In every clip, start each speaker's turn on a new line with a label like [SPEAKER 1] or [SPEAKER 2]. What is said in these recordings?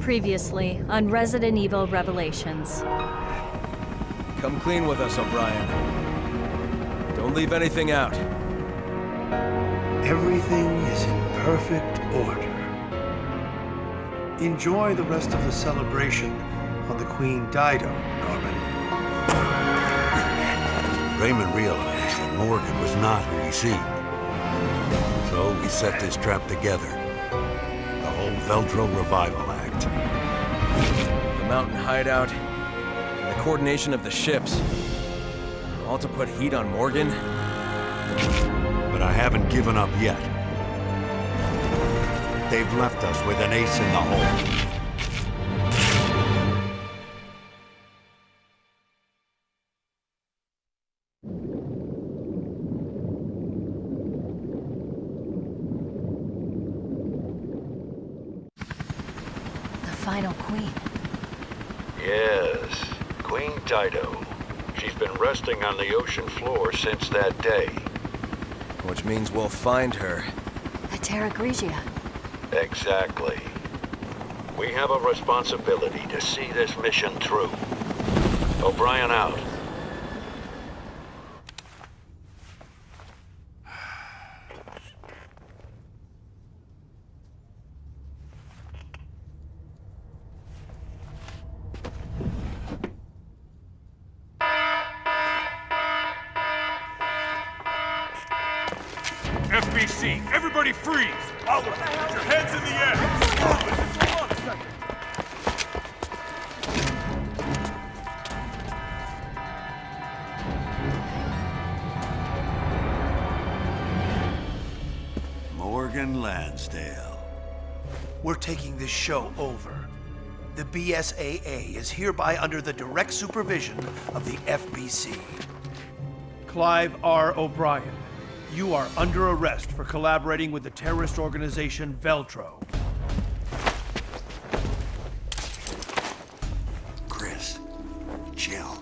[SPEAKER 1] Previously on Resident Evil Revelations.
[SPEAKER 2] Come clean with us, O'Brien. Don't leave anything out.
[SPEAKER 3] Everything is in perfect order. Enjoy the rest of the celebration on the Queen Dido, Norman.
[SPEAKER 4] Raymond realized that Morgan was not who he seemed. So we set this trap together. The whole Veltro revival act.
[SPEAKER 2] The mountain hideout, and the coordination of the ships. All to put heat on Morgan?
[SPEAKER 4] But I haven't given up yet. They've left us with an ace in the hole.
[SPEAKER 1] Final queen.
[SPEAKER 4] Yes, Queen Dido. She's been resting on the ocean floor since that day.
[SPEAKER 2] Which means we'll find her.
[SPEAKER 1] At Terra Grigia.
[SPEAKER 4] Exactly. We have a responsibility to see this mission through. O'Brien out.
[SPEAKER 5] FBC, everybody freeze! Put your heads in the air! Hold on a second.
[SPEAKER 4] Morgan Lansdale.
[SPEAKER 3] We're taking this show over. The BSAA is hereby under the direct supervision of the FBC. Clive R. O'Brien, you are under arrest for collaborating with the terrorist organization Veltro.
[SPEAKER 4] Chris, Jill,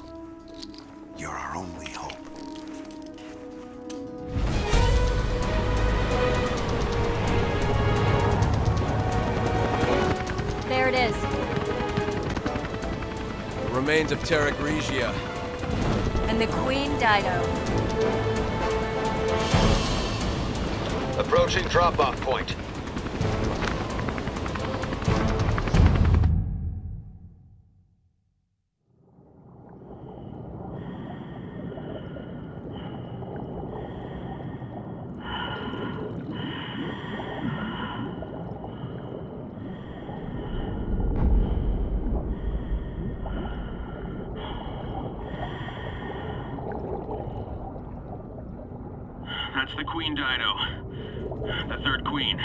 [SPEAKER 4] you're our only hope.
[SPEAKER 1] There it is.
[SPEAKER 2] The remains of Terra Grigia.
[SPEAKER 1] And the Queen Dido.
[SPEAKER 4] Approaching drop-off point.
[SPEAKER 5] That's the Queen Dido. The third queen.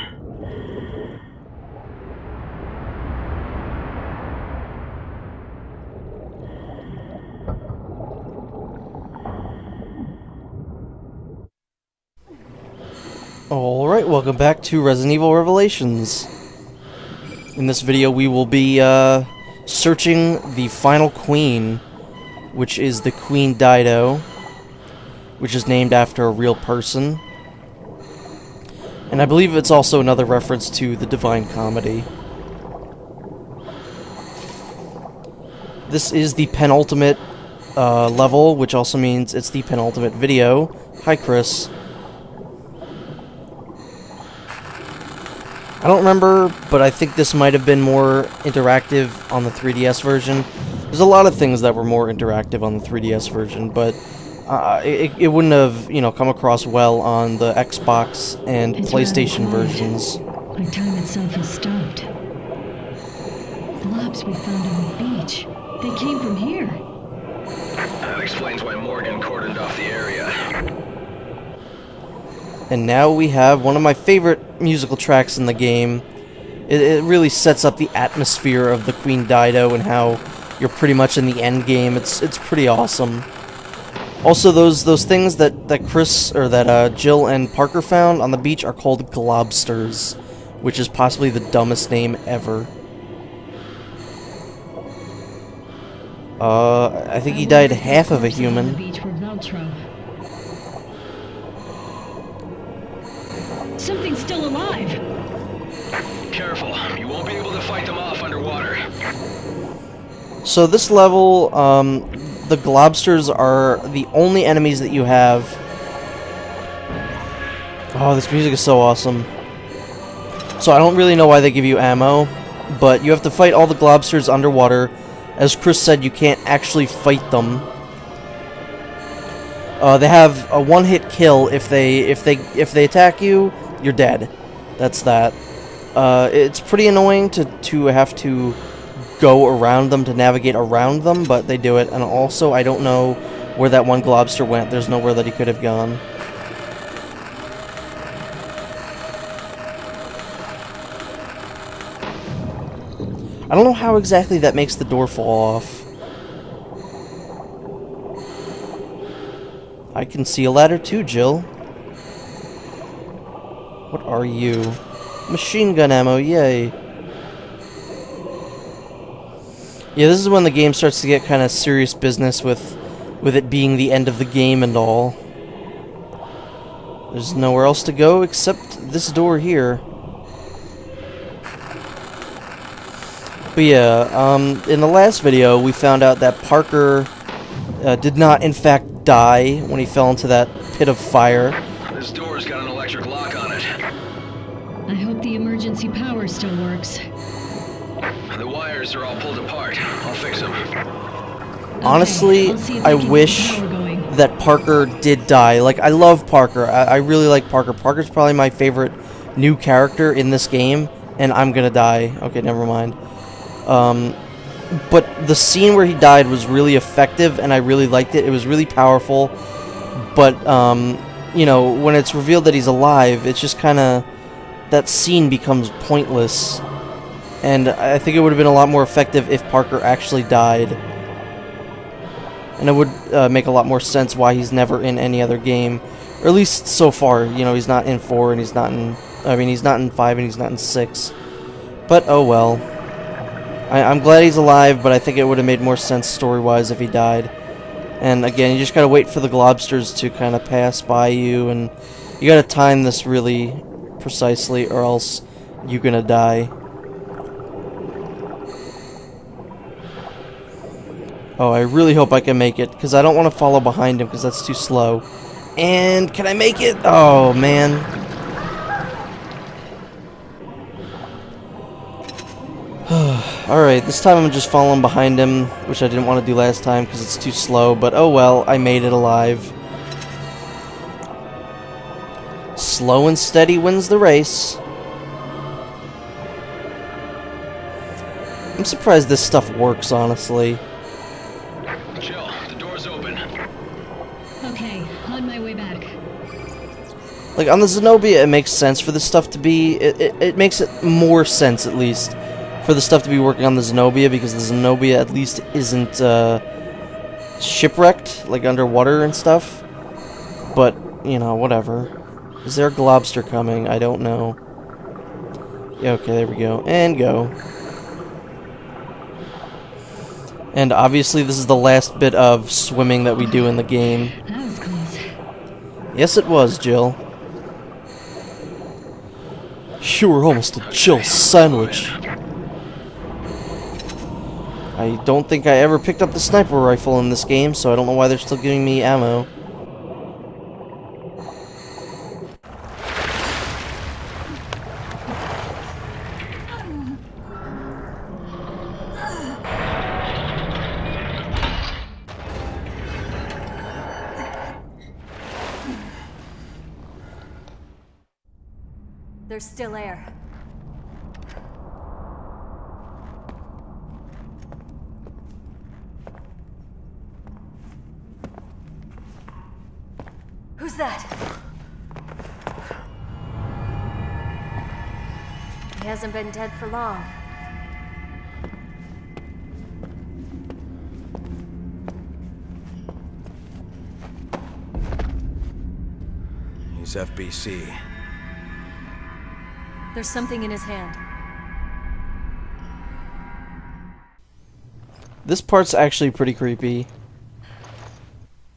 [SPEAKER 6] Alright, welcome back to Resident Evil Revelations. In this video we will be searching the final queen, which is the Queen Dido, which is named after a real person. And I believe it's also another reference to the Divine Comedy. This is the penultimate level, which also means it's the penultimate video. Hi, Chris. I don't remember, but I think this might have been more interactive on the 3DS version. There's a lot of things that were more interactive on the 3DS version, but it wouldn't have, you know, come across well on the Xbox and PlayStation versions.
[SPEAKER 7] Like time itself has stopped. The labs we found on the beach, they came from here.
[SPEAKER 8] That explains why Morgan cordoned off the area.
[SPEAKER 6] And now we have one of my favorite musical tracks in the game. It really sets up the atmosphere of the Queen Dido and how you're pretty much in the end game. It's pretty awesome. Also, those things that Chris or that Jill and Parker found on the beach are called globsters, which is possibly the dumbest name ever. I think he died half of a human.
[SPEAKER 7] Something's still alive.
[SPEAKER 8] careful. You won't be able to fight them off underwater.
[SPEAKER 6] So this level, the globsters are the only enemies that you have. Oh, this music is so awesome. So I don't really know why they give you ammo, but you have to fight all the globsters underwater. As Chris said, you can't actually fight them. They have a one-hit kill. If they attack you, you're dead. That's that. It's pretty annoying to have to go around them, to navigate around them, but they do it. And also, I don't know where that one globster went. There's nowhere that he could have gone. I don't know how exactly that makes the door fall off. I can see a ladder too, Jill. What are you? Machine gun ammo, yay. Yeah, this is when the game starts to get kind of serious business with it being the end of the game and all. There's nowhere else to go except this door here. But yeah, in the last video, we found out that Parker did not, in fact, die when he fell into that pit of fire.
[SPEAKER 8] This door's got an electric lock on it.
[SPEAKER 7] I hope the emergency power still works.
[SPEAKER 8] The wires are all pulled apart. I'll fix them.
[SPEAKER 6] Honestly,
[SPEAKER 7] I'll see if
[SPEAKER 6] I
[SPEAKER 7] can keep the
[SPEAKER 6] wish
[SPEAKER 7] power going.
[SPEAKER 6] that Parker did die. Like, I love Parker. I really like Parker. Parker's probably my favorite new character in this game, and I'm gonna die. Okay, never mind. But the scene where he died was really effective, and I really liked it. It was really powerful. But, you know, when it's revealed that he's alive, it's just kind of... that scene becomes pointless. And I think it would have been a lot more effective if Parker actually died. And it would make a lot more sense why he's never in any other game. Or at least so far. You know, he's not in 4, and he's not in... I mean, he's not in 5, and he's not in 6. But, oh well. I'm glad he's alive, but I think it would have made more sense story-wise if he died. And again, you just gotta wait for the globsters to kind of pass by you, and you gotta time this really precisely, or else you're gonna die. Oh, I really hope I can make it, because I don't want to follow behind him, because that's too slow. And can I make it? Oh, man. Alright, this time I'm just following behind him, which I didn't want to do last time because it's too slow, but oh well, I made it alive. Slow and steady wins the race. I'm surprised this stuff works, honestly.
[SPEAKER 8] Jill, the door's open.
[SPEAKER 7] Okay, on my way back.
[SPEAKER 6] Like, on the Zenobia, it makes sense for this stuff to be... It makes it more sense, at least, for the stuff to be working on the Zenobia, because the Zenobia at least isn't shipwrecked, like underwater and stuff. But, you know, whatever. Is there a globster coming? I don't know. Yeah, okay, there we go. And go. And obviously this is the last bit of swimming that we do in the game.
[SPEAKER 7] That was close.
[SPEAKER 6] Yes, it was, Jill. You were almost a Jill sandwich. I don't think I ever picked up the sniper rifle in this game, so I don't know why they're still giving me ammo.
[SPEAKER 1] There's still air. Who's that? He hasn't been dead for long.
[SPEAKER 2] He's FBC.
[SPEAKER 1] There's something in his hand.
[SPEAKER 6] This part's actually pretty creepy.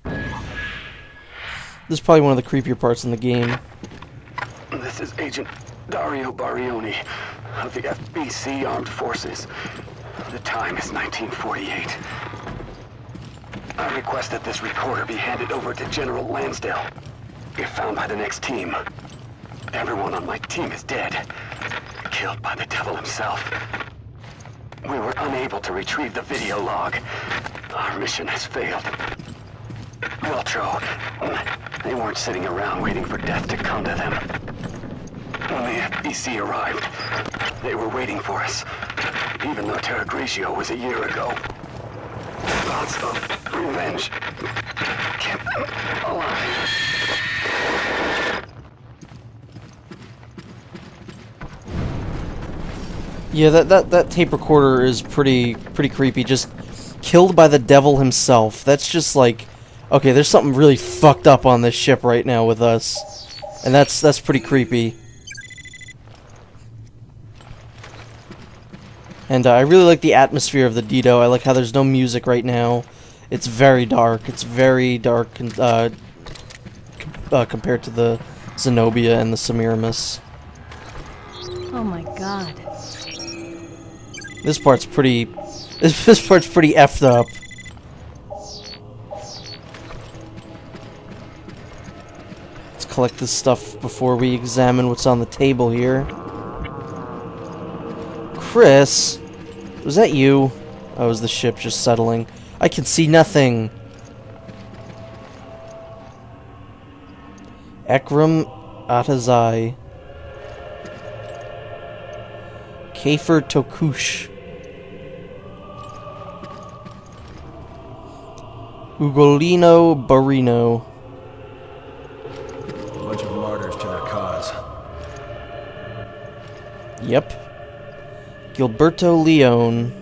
[SPEAKER 6] This is probably one of the creepier parts in the game.
[SPEAKER 9] This is Agent Dario Barioni. of the FBC Armed Forces. The time is 1948. I request that this recorder be handed over to General Lansdale. If found by the next team, everyone on my team is dead. Killed by the devil himself. We were unable to retrieve the video log. Our mission has failed. Veltro, they weren't sitting around waiting for death to come to them. When the FBC arrived, they were waiting for us, even though Terra Gricio was a year ago. Thoughts of revenge kept them alive.
[SPEAKER 6] Yeah, that tape recorder is pretty creepy. Just killed by the devil himself. That's just like, okay, there's something really fucked up on this ship right now with us, and that's pretty creepy. And I really like the atmosphere of the Dido. I like how there's no music right now. It's very dark. It's very dark compared to the Zenobia and the Semiramis.
[SPEAKER 1] Oh my god.
[SPEAKER 6] This part's pretty effed up. Let's collect this stuff before we examine what's on the table here. Chris, was that you? Oh, was the ship just settling? I can see nothing. Ekram Atazai. Kafer Tokush. Ugolino Barino.
[SPEAKER 2] A bunch of martyrs to their cause.
[SPEAKER 6] Yep. Gilberto Leone.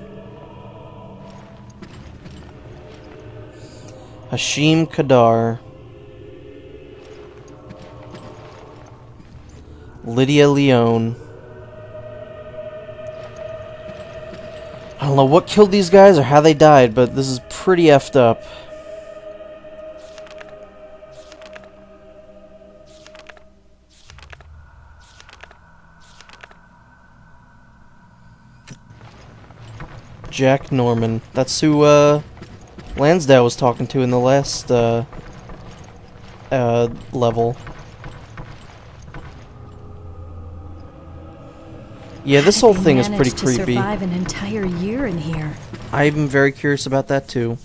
[SPEAKER 6] Hashim Kadar. Lydia Leone. I don't know what killed these guys or how they died, but this is pretty effed up. Jack Norman. That's who Lansdale was talking to in the last level. Yeah, this whole thing is pretty creepy.
[SPEAKER 1] To survive an entire year in here.
[SPEAKER 6] I'm very curious about that too.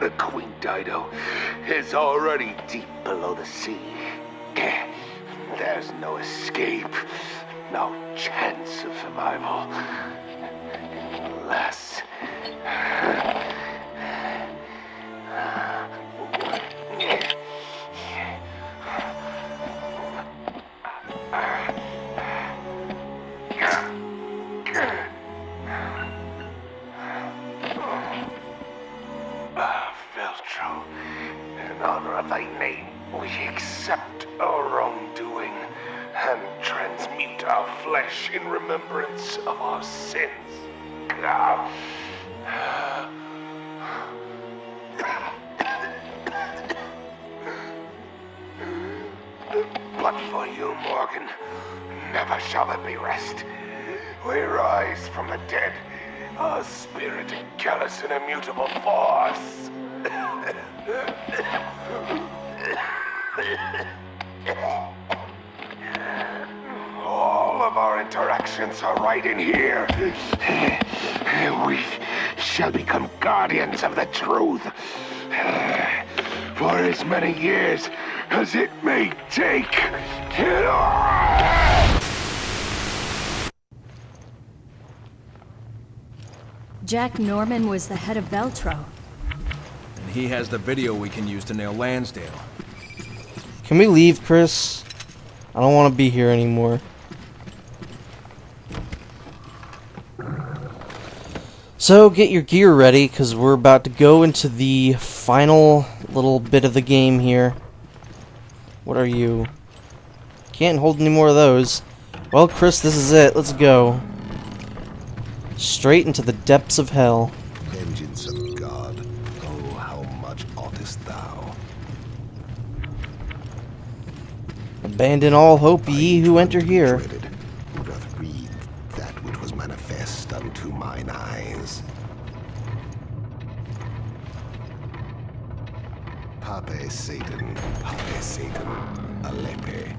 [SPEAKER 10] The Queen Dido is already deep below the sea. There's no escape, no chance of survival. Unless... Veltro, in honor of thy name, we accept our wrongdoing and transmute our flesh in remembrance of our sins. But for you, Morgan, never shall there be rest. We rise from the dead, our spirit a callous and immutable force. All of our interactions are right in here. We shall become guardians of the truth. For as many years as it may take.
[SPEAKER 1] Jack Norman was the head of Veltro.
[SPEAKER 2] And he has the video we can use to nail Lansdale.
[SPEAKER 6] Can we leave, Chris? I don't want to be here anymore. So, get your gear ready, because we're about to go into the final little bit of the game here. What are you? Can't hold any more of those. Well, Chris, this is it. Let's go. Straight into the depths of hell.
[SPEAKER 10] Vengeance of God. Oh, how much oughtest thou?
[SPEAKER 6] Abandon all hope, ye who enter here.
[SPEAKER 10] Who doth read that which was manifest unto mine eyes? Pape Satan, Alepe.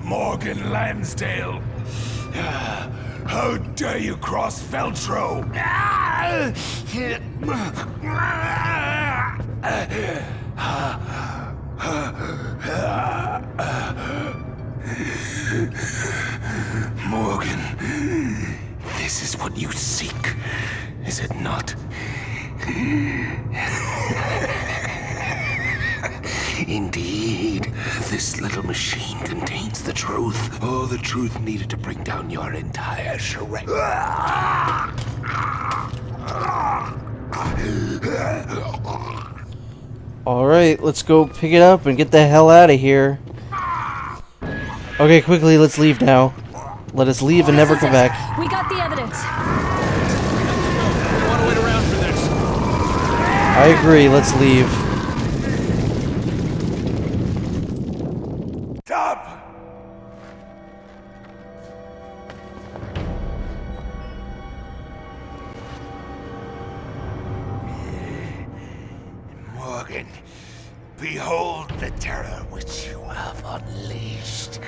[SPEAKER 5] Morgan Lansdale. How dare you cross Veltro?
[SPEAKER 10] Morgan, this is what you seek, is it not? Indeed, this little machine contains the truth. Oh, the truth needed to bring down your entire charade.
[SPEAKER 6] Alright, let's go pick it up and get the hell out of here. Okay, quickly, let's leave now. Let us leave and never come back.
[SPEAKER 1] We got the evidence.
[SPEAKER 2] We don't want to wait around for this.
[SPEAKER 6] I agree, let's leave.
[SPEAKER 5] Stop!
[SPEAKER 10] Morgan, behold the terror which you have unleashed.